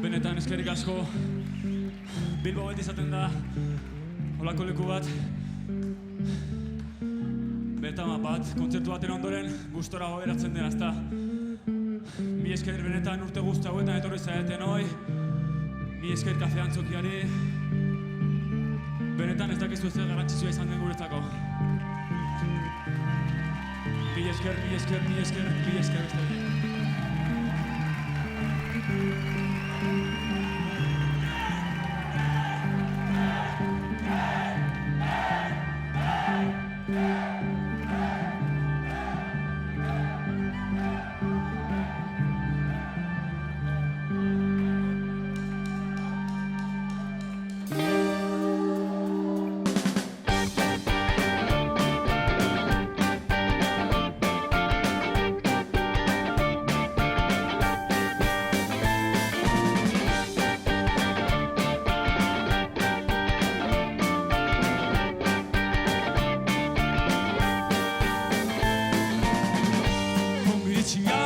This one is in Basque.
Benetan eskerrik asko. Bilbo beti izaten da holako leku bat. Benetan bat, kontzertu baten ondoren gustora geratzen dena, ezta. Mi esker benetan urte guzti hauetan etorri zareten hoi. Mi esker kafe antzokiari. Benetan ez dakizu zer garrantzitsua izan den guretzako. Mi esker, mi esker, mi esker, mi esker beste. Ci